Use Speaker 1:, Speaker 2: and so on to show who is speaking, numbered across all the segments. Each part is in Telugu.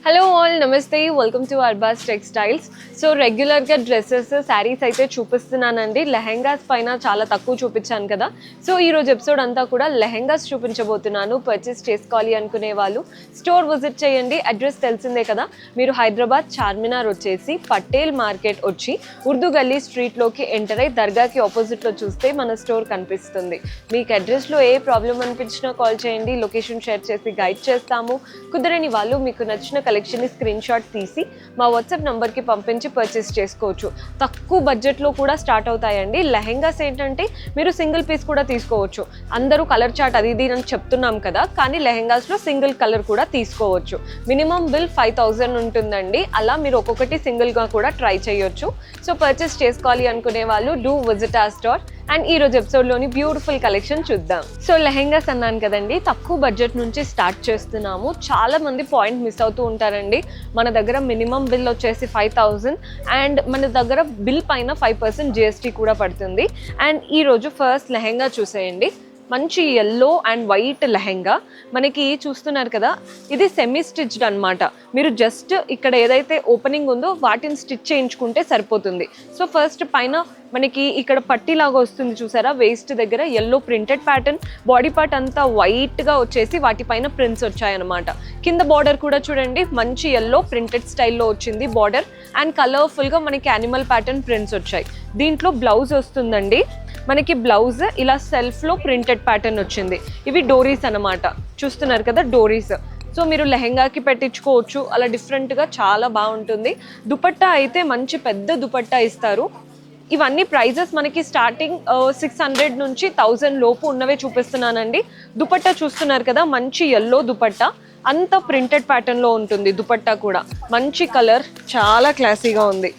Speaker 1: హలో ఆల్ నమస్తే welcome to Arbaz textiles. So రెగ్యులర్గా డ్రెస్సెస్ శారీస్ అయితే చూపిస్తున్నానండి. లెహెంగాస్ పైన చాలా తక్కువ చూపించాను కదా. సో ఈరోజు ఎపిసోడ్ అంతా కూడా లెహెంగాస్ చూపించబోతున్నాను. పర్చేస్ చేసుకోవాలి అనుకునే వాళ్ళు స్టోర్ విజిట్ చేయండి. అడ్రస్ తెలిసిందే కదా, మీరు హైదరాబాద్ చార్మినార్ వచ్చేసి పటేల్ మార్కెట్ వచ్చి ఉర్దూ గల్లీ స్ట్రీట్లోకి ఎంటర్ అయ్యి దర్గాకి ఆపోజిట్లో చూస్తే మన స్టోర్ కనిపిస్తుంది. మీకు అడ్రస్లో ఏ ప్రాబ్లం అనిపించినా కాల్ చేయండి, లొకేషన్ షేర్ చేసి గైడ్ చేస్తాము. కుదరని వాళ్ళు మీకు నచ్చిన కలెక్షన్ని స్క్రీన్ షాట్ తీసి మా వాట్సాప్ నంబర్కి పంపించి పర్చేస్ చేసుకోవచ్చు. తక్కువ బడ్జెట్లో కూడా స్టార్ట్ అవుతాయండి. లెహెంగాస్ ఏంటంటే మీరు సింగిల్ పీస్ కూడా తీసుకోవచ్చు. అందరూ కలర్ చార్ట్ అది ఇది అని చెప్తున్నాం కదా, కానీ లెహెంగాస్లో సింగిల్ కలర్ కూడా తీసుకోవచ్చు. మినిమం బిల్ 5000 ఉంటుందండి. అలా మీరు ఒక్కొక్కటి సింగిల్గా కూడా ట్రై చేయొచ్చు. సో పర్చేస్ చేసుకోవాలి అనుకునే వాళ్ళు డూ విజిట్ ఆ స్టోర్. అండ్ ఈ రోజు ఎపిసోడ్లోని బ్యూటిఫుల్ కలెక్షన్ చూద్దాం. సో లెహెంగాస్ అన్నాను కదండి, తక్కువ బడ్జెట్ నుంచి స్టార్ట్ చేస్తున్నాము. చాలా మంది పాయింట్ మిస్ అవుతూ ఉంటారండి. మన దగ్గర మినిమం బిల్ వచ్చేసి 5000 అండ్ మన దగ్గర బిల్ పైన 5% GST కూడా పడుతుంది. అండ్ ఈరోజు ఫస్ట్ లెహెంగా చూసేయండి. మంచి ఎల్లో అండ్ వైట్ లెహెంగా మనకి చూస్తున్నారు కదా, ఇది సెమీ స్టిచ్డ్ అనమాట. మీరు జస్ట్ ఇక్కడ ఏదైతే ఓపెనింగ్ ఉందో వాటిని స్టిచ్ చేయించుకుంటే సరిపోతుంది. సో ఫస్ట్ పైన మనకి ఇక్కడ పట్టీలాగా వస్తుంది చూసారా, వేస్ట్ దగ్గర yellow printed pattern, body part అంతా వైట్గా వచ్చేసి వాటిపైన ప్రింట్స్ వచ్చాయన్నమాట. కింద బార్డర్ కూడా చూడండి, మంచి ఎల్లో ప్రింటెడ్ స్టైల్లో వచ్చింది బార్డర్ అండ్ కలర్ఫుల్గా మనకి యానిమల్ ప్యాటర్న్ ప్రింట్స్ వచ్చాయి. దీంట్లో బ్లౌజ్ వస్తుందండి. మనకి బ్లౌజ్ ఇలా సెల్ఫ్లో ప్రింటెడ్ ప్యాటర్న్ వచ్చింది. ఇవి డోరీస్ అన్నమాట, చూస్తున్నారు కదా డోరీస్. సో మీరు లెహెంగాకి పెట్టించుకోవచ్చు, అలా డిఫరెంట్గా చాలా బాగుంటుంది. దుపట్టా అయితే మంచి పెద్ద దుపట్టా ఇస్తారు. ఇవన్నీ ప్రైజెస్ మనకి స్టార్టింగ్ 600 నుంచి 1000 లోపు ఉన్నవే చూపిస్తున్నానండి. దుపట్టా చూస్తున్నారు కదా, మంచి ఎల్లో దుపట్టా, అంత ప్రింటెడ్ ప్యాటర్న్లో ఉంటుంది. దుపట్టా కూడా మంచి కలర్, చాలా క్లాసీగా ఉంది.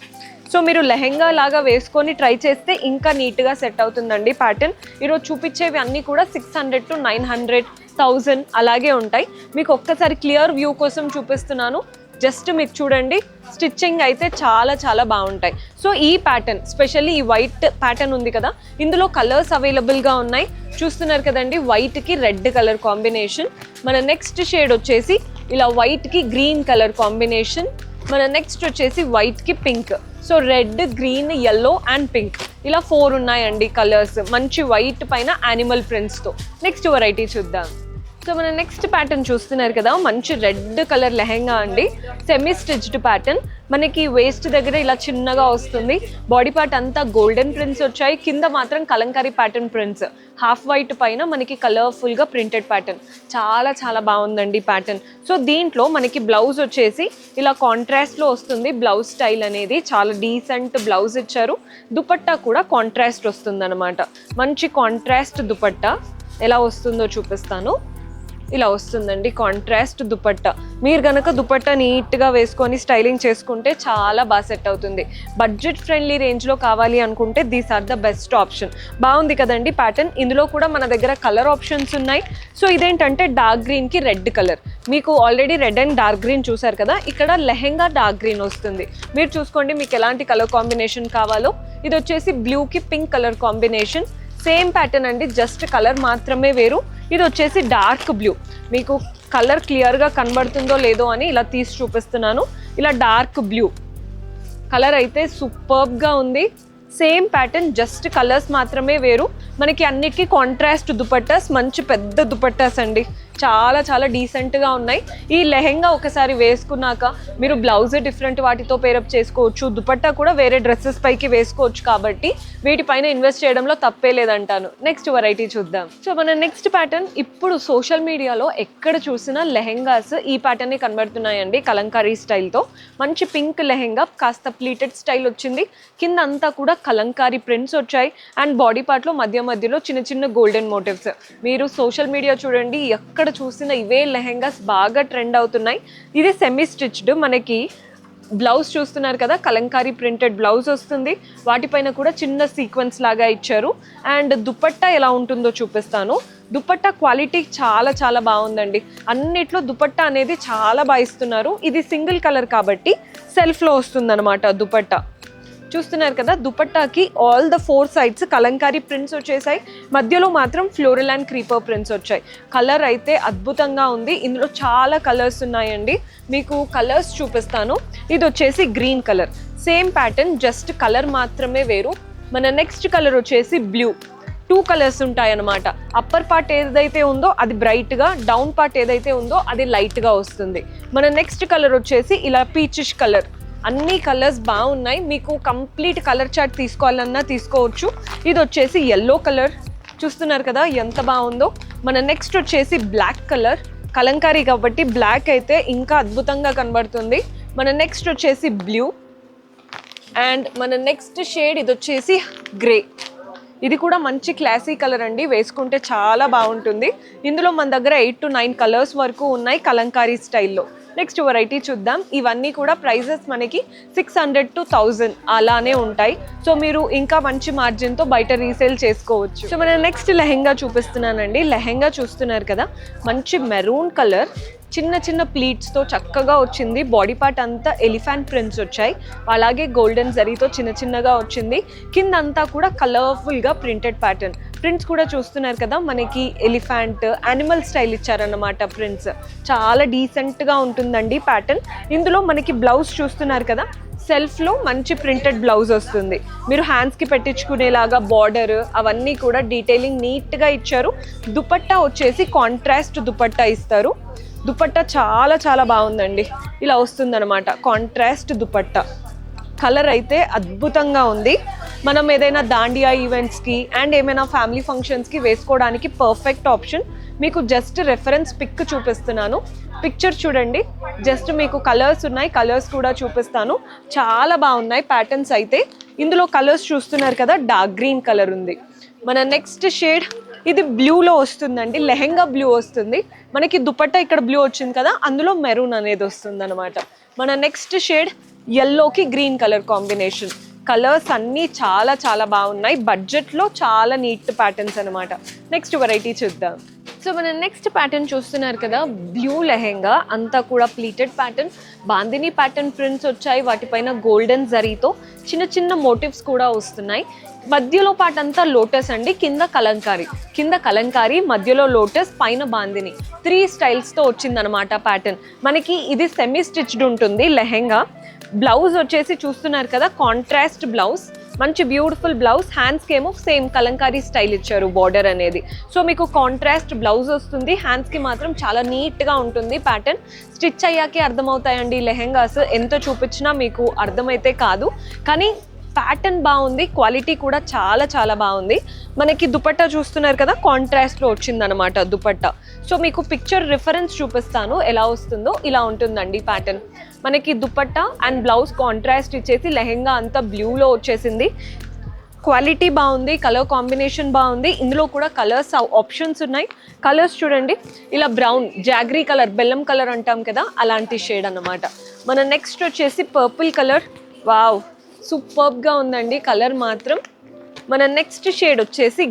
Speaker 1: సో మీరు లెహెంగా లాగా వేసుకొని ట్రై చేస్తే ఇంకా నీట్గా సెట్ అవుతుందండి ప్యాటర్న్. ఈరోజు చూపించేవి అన్నీ కూడా 600 to 900, 1000 అలాగే ఉంటాయి. మీకు ఒక్కసారి క్లియర్ వ్యూ కోసం చూపిస్తున్నాను. జస్ట్ మీకు చూడండి, స్టిచ్చింగ్ అయితే చాలా చాలా బాగుంటాయి. సో ఈ ప్యాటర్న్ స్పెషల్లీ ఈ వైట్ ప్యాటర్న్ ఉంది కదా, ఇందులో కలర్స్ అవైలబుల్గా ఉన్నాయి. చూస్తున్నారు కదండి, వైట్కి రెడ్ కలర్ కాంబినేషన్. మన నెక్స్ట్ షేడ్ వచ్చేసి ఇలా వైట్కి గ్రీన్ కలర్ కాంబినేషన్. మన నెక్స్ట్ వచ్చేసి వైట్కి pink. So red, green, yellow and pink, ఇలా 4 ఉన్నాయండి కలర్స్. మంచి వైట్ పైన యానిమల్ ప్రింట్స్తో. నెక్స్ట్ వెరైటీ చూద్దాం. సో మన నెక్స్ట్ ప్యాటర్న్ చూస్తున్నారు కదా, మంచి రెడ్ కలర్ లెహెంగా అండి. సెమీ స్టిచ్డ్ ప్యాటర్న్, మనకి వేస్ట్ దగ్గర ఇలా చిన్నగా వస్తుంది. బాడీ పార్ట్ అంతా గోల్డెన్ ప్రింట్స్ వచ్చాయి, కింద మాత్రం Kalamkari pattern prints. Half white పైన మనకి కలర్ఫుల్గా ప్రింటెడ్ ప్యాటర్న్, చాలా చాలా బాగుందండి ప్యాటర్న్. సో దీంట్లో మనకి బ్లౌజ్ వచ్చేసి ఇలా కాంట్రాస్ట్లో వస్తుంది. బ్లౌజ్ స్టైల్ అనేది చాలా డీసెంట్ బ్లౌజ్ ఇచ్చారు. దుపట్టా కూడా కాంట్రాస్ట్ వస్తుంది అనమాట. మంచి కాంట్రాస్ట్ దుపట్టా ఎలా వస్తుందో చూపిస్తాను. ఇలా వస్తుందండి కాంట్రాస్ట్ దుపట్టా. మీరు కనుక దుపట్టా నీట్గా వేసుకొని స్టైలింగ్ చేసుకుంటే చాలా బాగా సెట్ అవుతుంది. బడ్జెట్ ఫ్రెండ్లీ రేంజ్లో కావాలి అనుకుంటే these are the best option. బాగుంది కదండి ప్యాటర్న్. ఇందులో కూడా మన దగ్గర కలర్ ఆప్షన్స్ ఉన్నాయి. సో ఇదేంటంటే డార్క్ గ్రీన్కి రెడ్ కలర్. మీకు already red and dark green చూసారు కదా, ఇక్కడ లెహెంగా డార్క్ గ్రీన్ వస్తుంది. మీరు చూసుకోండి మీకు ఎలాంటి కలర్ కాంబినేషన్ కావాలో. ఇది వచ్చేసి బ్లూకి pink colour combination. Same pattern అండి, జస్ట్ కలర్ మాత్రమే వేరు. ఇది వచ్చేసి డార్క్ బ్లూ. మీకు కలర్ క్లియర్గా కనబడుతుందో లేదో అని ఇలా తీసి చూపిస్తున్నాను. ఇలా డార్క్ బ్లూ కలర్ అయితే సూపర్బ్గా ఉంది. సేమ్ ప్యాటర్న్, జస్ట్ కలర్స్ మాత్రమే వేరు. మనకి అన్నిటికీ కాంట్రాస్ట్ దుపట్టాస్, మంచి పెద్ద దుపట్టాస్ అండి, చాలా చాలా డీసెంట్గా ఉన్నాయి. ఈ లెహెంగా ఒకసారి వేసుకున్నాక మీరు బ్లౌజ్ డిఫరెంట్ వాటితో పేరప్ చేసుకోవచ్చు, దుపట్టా కూడా వేరే డ్రెస్సెస్ పైకి వేసుకోవచ్చు. కాబట్టి వీటిపైన ఇన్వెస్ట్ చేయడంలో తప్పే లేదంటాను. నెక్స్ట్ వెరైటీ చూద్దాం. సో మన నెక్స్ట్ ప్యాటర్న్, ఇప్పుడు సోషల్ మీడియాలో ఎక్కడ చూసినా లెహెంగాస్ ఈ ప్యాటర్నే కనబడుతున్నాయండి. కలంకారీ స్టైల్తో మంచి పింక్ లెహెంగా, కాస్త ప్లీటెడ్ స్టైల్ వచ్చింది. కింద అంతా కూడా కలంకారీ ప్రింట్స్ వచ్చాయి అండ్ బాడీ పార్ట్లో మధ్య మధ్యలో చిన్న చిన్న గోల్డెన్ మోటివ్స్. మీరు సోషల్ మీడియా చూడండి, ఎక్కడ చూసిన ఇవే లెహెంగాస్ బాగా ట్రెండ్ అవుతున్నాయి. ఇది సెమీ స్టిచ్డ్. మనకి బ్లౌజ్ చూస్తున్నారు కదా, కలంకారీ ప్రింటెడ్ బ్లౌజ్ వస్తుంది. వాటిపైన కూడా చిన్న సీక్వెన్స్ లాగా ఇచ్చారు. అండ్ దుపట్టా ఎలా ఉంటుందో చూపిస్తాను. దుపట్టా క్వాలిటీ చాలా చాలా బాగుందండి. అన్నిట్లో దుపట్టా అనేది చాలా బాగా ఇస్తున్నారు. ఇది సింగిల్ కలర్ కాబట్టి సెల్ఫ్లో వస్తుంది అనమాట దుపట్టా. చూస్తున్నారు కదా, దుపట్టాకి all the 4 sides Kalamkari prints వచ్చేసాయి, మధ్యలో మాత్రం ఫ్లోరల్ అండ్ క్రీపర్ ప్రింట్స్ వచ్చాయి. కలర్ అయితే అద్భుతంగా ఉంది. ఇందులో చాలా కలర్స్ ఉన్నాయండి, మీకు కలర్స్ చూపిస్తాను. ఇది వచ్చేసి green colour, same pattern, just colour మాత్రమే వేరు. మన నెక్స్ట్ కలర్ వచ్చేసి బ్లూ. 2 కలర్స్ ఉంటాయి అన్నమాట. అప్పర్ పార్ట్ ఏదైతే ఉందో అది బ్రైట్గా, డౌన్ పార్ట్ ఏదైతే ఉందో అది లైట్గా వస్తుంది. మన నెక్స్ట్ కలర్ వచ్చేసి ఇలా పీచిష్ కలర్. అన్ని కలర్స్ బాగున్నాయి, మీకు కంప్లీట్ కలర్ చార్ట్ తీసుకోవాలన్నా తీసుకోవచ్చు. ఇది వచ్చేసి ఎల్లో కలర్, చూస్తున్నారు కదా ఎంత బాగుందో. మన నెక్స్ట్ వచ్చేసి బ్లాక్ కలర్, కలంకారీ కాబట్టి బ్లాక్ అయితే ఇంకా అద్భుతంగా కనబడుతుంది. మన నెక్స్ట్ వచ్చేసి బ్లూ అండ్ మన నెక్స్ట్ షేడ్ ఇది వచ్చేసి గ్రే. ఇది కూడా మంచి క్లాసీ కలర్ అండి, వేసుకుంటే చాలా బాగుంటుంది. ఇందులో మన దగ్గర 8 to 9 కలర్స్ వరకు ఉన్నాయి కలంకారీ స్టైల్లో. నెక్స్ట్ వెరైటీ చూద్దాం. ఇవన్నీ కూడా ప్రైజెస్ మనకి 600 to 1000 అలానే ఉంటాయి. సో మీరు ఇంకా మంచి మార్జిన్తో బయట రీసేల్ చేసుకోవచ్చు. సో మన నెక్స్ట్ లెహెంగా చూపిస్తున్నానండి. లెహెంగా చూస్తున్నారు కదా, మంచి మెరూన్ కలర్, చిన్న చిన్న ప్లీట్స్తో చక్కగా వచ్చింది. బాడీ పార్ట్ అంతా ఎలిఫెంట్ ప్రింట్స్ వచ్చాయి, అలాగే గోల్డెన్ జరీతో చిన్న చిన్నగా వచ్చింది. కింద అంతా కూడా కలర్ఫుల్గా ప్రింటెడ్ ప్యాటర్న్. ప్రింట్స్ కూడా చూస్తున్నారు కదా, మనకి ఎలిఫెంట్ యానిమల్ స్టైల్ ఇచ్చారన్నమాట. ప్రింట్స్ చాలా డీసెంట్గా ఉంటుందండి ప్యాటర్న్. ఇందులో మనకి బ్లౌజ్ చూస్తున్నారు కదా, సెల్ఫ్లో మంచి ప్రింటెడ్ బ్లౌజ్ వస్తుంది. మీరు హ్యాండ్స్కి పెట్టించుకునేలాగా బార్డర్ అవన్నీ కూడా డీటెయిలింగ్ నీట్గా ఇచ్చారు. దుపట్టా వచ్చేసి కాంట్రాస్ట్ దుపట్టా ఇస్తారు. దుపట్టా చాలా చాలా బాగుందండి, ఇలా వస్తుందన్నమాట కాంట్రాస్ట్ దుపట్టా. కలర్ అయితే అద్భుతంగా ఉంది. మనం ఏదైనా దాండియా ఈవెంట్స్కి అండ్ ఏమైనా ఫ్యామిలీ ఫంక్షన్స్కి వేసుకోవడానికి పర్ఫెక్ట్ ఆప్షన్. మీకు జస్ట్ రెఫరెన్స్ పిక్ చూపిస్తున్నాను, పిక్చర్ చూడండి. జస్ట్ మీకు కలర్స్ ఉన్నాయి, కలర్స్ కూడా చూపిస్తాను. చాలా బాగున్నాయి ప్యాటర్న్స్ అయితే. ఇందులో కలర్స్ చూస్తున్నారు కదా, డార్క్ గ్రీన్ కలర్ ఉంది. మన నెక్స్ట్ షేడ్ ఇది బ్లూలో వస్తుందండి, లెహెంగా బ్లూ వస్తుంది. మనకి దుపట్టా ఇక్కడ బ్లూ వచ్చింది కదా, అందులో మెరూన్ అనేది వస్తుంది అనమాట. మన నెక్స్ట్ షేడ్ ఎల్లోకి గ్రీన్ కలర్ కాంబినేషన్. కలర్స్ అన్నీ చాలా చాలా బాగున్నాయి, బడ్జెట్లో చాలా నీట్ ప్యాటర్న్స్ అనమాట. నెక్స్ట్ వెరైటీ చూద్దాం. సో మన నెక్స్ట్ ప్యాటర్న్ చూస్తున్నారు కదా, బ్లూ లెహెంగా, అంతా కూడా pleated pattern, bandhani pattern prints వచ్చాయి. వాటిపైన గోల్డెన్ జరీతో చిన్న చిన్న మోటివ్స్ కూడా వస్తున్నాయి. మధ్యలో పార్ట్ అంతా లోటస్ అండి, కింద కలంకారీ, మధ్యలో లోటస్, పైన బాందిని. 3 స్టైల్స్తో వచ్చిందనమాట ప్యాటర్న్. మనకి ఇది సెమీ స్టిచ్డ్ ఉంటుంది లెహెంగా. బ్లౌజ్ వచ్చేసి చూస్తున్నారు కదా, కాంట్రాస్ట్ బ్లౌజ్, మంచి బ్యూటిఫుల్ బ్లౌజ్. హ్యాండ్స్కి ఏమో సేమ్ కలంకారీ స్టైల్ ఇచ్చారు బార్డర్ అనేది. సో మీకు కాంట్రాస్ట్ బ్లౌజ్ వస్తుంది, హ్యాండ్స్కి మాత్రం చాలా నీట్గా ఉంటుంది ప్యాటర్న్. స్టిచ్ అయ్యాకే అర్థమవుతాయండి లెహెంగాస్, ఎంత చూపించినా మీకు అర్థమైతే కాదు. కానీ ప్యాటర్న్ బాగుంది, క్వాలిటీ కూడా చాలా చాలా బాగుంది. మనకి దుపట్టా చూస్తున్నారు కదా, కాంట్రాస్ట్లో వచ్చిందనమాట దుపట్టా. సో మీకు పిక్చర్ రిఫరెన్స్ చూపిస్తాను ఎలా వస్తుందో. ఇలా ఉంటుందండి ప్యాటర్న్. మనకి దుపట్టా అండ్ బ్లౌజ్ కాంట్రాస్ట్ ఇచ్చేసి లెహెంగా అంతా బ్లూలో వచ్చేసింది. క్వాలిటీ బాగుంది, కలర్ కాంబినేషన్ బాగుంది. ఇందులో కూడా కలర్స్ ఆప్షన్స్ ఉన్నాయి. కలర్స్ చూడండి, ఇలా బ్రౌన్, జాగ్రీ కలర్, బెల్లం కలర్ అంటాం కదా, అలాంటి షేడ్ అన్నమాట. మన నెక్స్ట్ వచ్చేసి పర్పుల్ కలర్. వావ్, సూపర్గా ఉందండి కలర్ మాత్రం. మన నెక్స్ట్ షేడ్ వచ్చేసి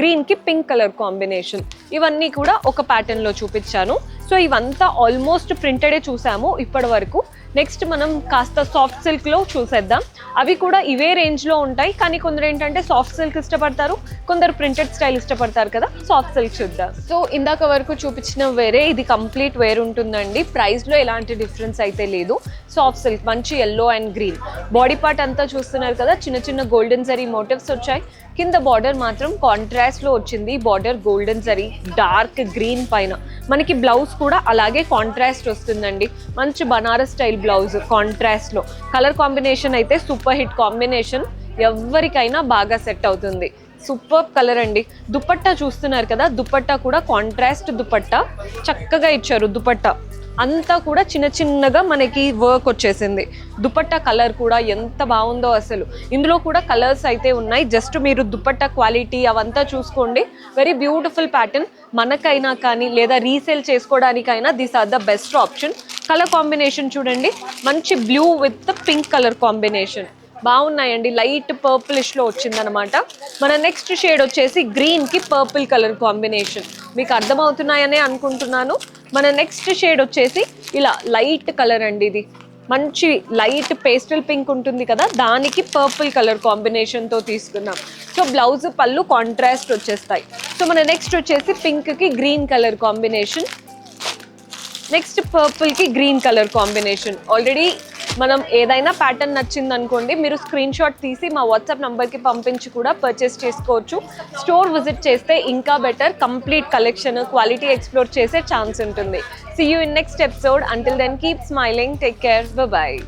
Speaker 1: గ్రీన్కి పింక్ కలర్ కాంబినేషన్. ఇవన్నీ కూడా ఒక ప్యాటర్న్లో చూపించాను. సో ఇవంతా ఆల్మోస్ట్ ప్రింటెడే చూసాము ఇప్పటి వరకు. నెక్స్ట్ మనం కాస్త సాఫ్ట్ సిల్క్లో చూసేద్దాం. అవి కూడా ఇవే రేంజ్లో ఉంటాయి, కానీ కొందరు ఏంటంటే సాఫ్ట్ సిల్క్ ఇష్టపడతారు, కొందరు ప్రింటెడ్ స్టైల్ ఇష్టపడతారు కదా. సాఫ్ట్ సిల్క్ చూద్దాం. సో ఇందాక వరకు చూపించిన వేరే, ఇది కంప్లీట్ వేర్ ఉంటుందండి. ప్రైస్లో ఎలాంటి డిఫరెన్స్ అయితే లేదు. సాఫ్ట్ సిల్క్, మంచి yellow and green. Body part అంతా చూస్తున్నారు కదా, చిన్న చిన్న గోల్డెన్ జరీ మోటివ్స్ వచ్చాయి. కింద బార్డర్ మాత్రం కాంట్రాస్ట్లో వచ్చింది, border golden zari, dark green పైన. మనకి బ్లౌజ్ కూడా అలాగే కాంట్రాస్ట్ వస్తుందండి, మంచి బనారస్ స్టైల్ బ్లౌజ్ కాంట్రాస్ట్లో. కలర్ కాంబినేషన్ అయితే సూపర్ హిట్ కాంబినేషన్, ఎవరికైనా బాగా సెట్ అవుతుంది. సూపర్ కలర్ అండి. దుపట్టా చూస్తున్నారు కదా, దుపట్టా కూడా కాంట్రాస్ట్ దుపట్టా, చక్కగా ఇచ్చారు దుపట్టా. అంతా కూడా చిన్న చిన్నగా మనకి వర్క్ వచ్చేసింది. దుపట్టా కలర్ కూడా ఎంత బాగుందో అసలు. ఇందులో కూడా కలర్స్ అయితే ఉన్నాయి, జస్ట్ మీరు దుపట్టా క్వాలిటీ అవంతా చూసుకోండి. Very beautiful pattern. మనకైనా కానీ లేదా రీసేల్ చేసుకోవడానికైనా this are the best option. Colour combination చూడండి, మంచి blue with pink colour combination, బాగున్నాయండి. లైట్ పర్పులిష్లో వచ్చిందనమాట. మన నెక్స్ట్ షేడ్ వచ్చేసి గ్రీన్కి పర్పుల్ కలర్ కాంబినేషన్. మీకు అర్థమవుతున్నాయనే అనుకుంటున్నాను. మన నెక్స్ట్ షేడ్ వచ్చేసి ఇలా లైట్ కలర్ అండి, ఇది మంచి లైట్ పేస్టల్ పింక్ ఉంటుంది కదా, దానికి పర్పుల్ కలర్ కాంబినేషన్తో తీసుకున్నాం. సో బ్లౌజ్ పళ్ళు కాంట్రాస్ట్ వచ్చేస్తాయి. సో మన నెక్స్ట్ వచ్చేసి పింక్కి గ్రీన్ కలర్ కాంబినేషన్, నెక్స్ట్ పర్పుల్కి గ్రీన్ కలర్ కాంబినేషన్. ఆల్రెడీ మనం ఏదైనా ప్యాటర్న్ నచ్చింది అనుకోండి, మీరు స్క్రీన్ షాట్ తీసి మా వాట్సాప్ నంబర్కి పంపించి కూడా పర్చేస్ చేసుకోవచ్చు. స్టోర్ విజిట్ చేస్తే ఇంకా better, complete collection quality explore చేసే ఛాన్స్ ఉంటుంది. See you in next episode. Until then, keep smiling. Take care. Bye-bye.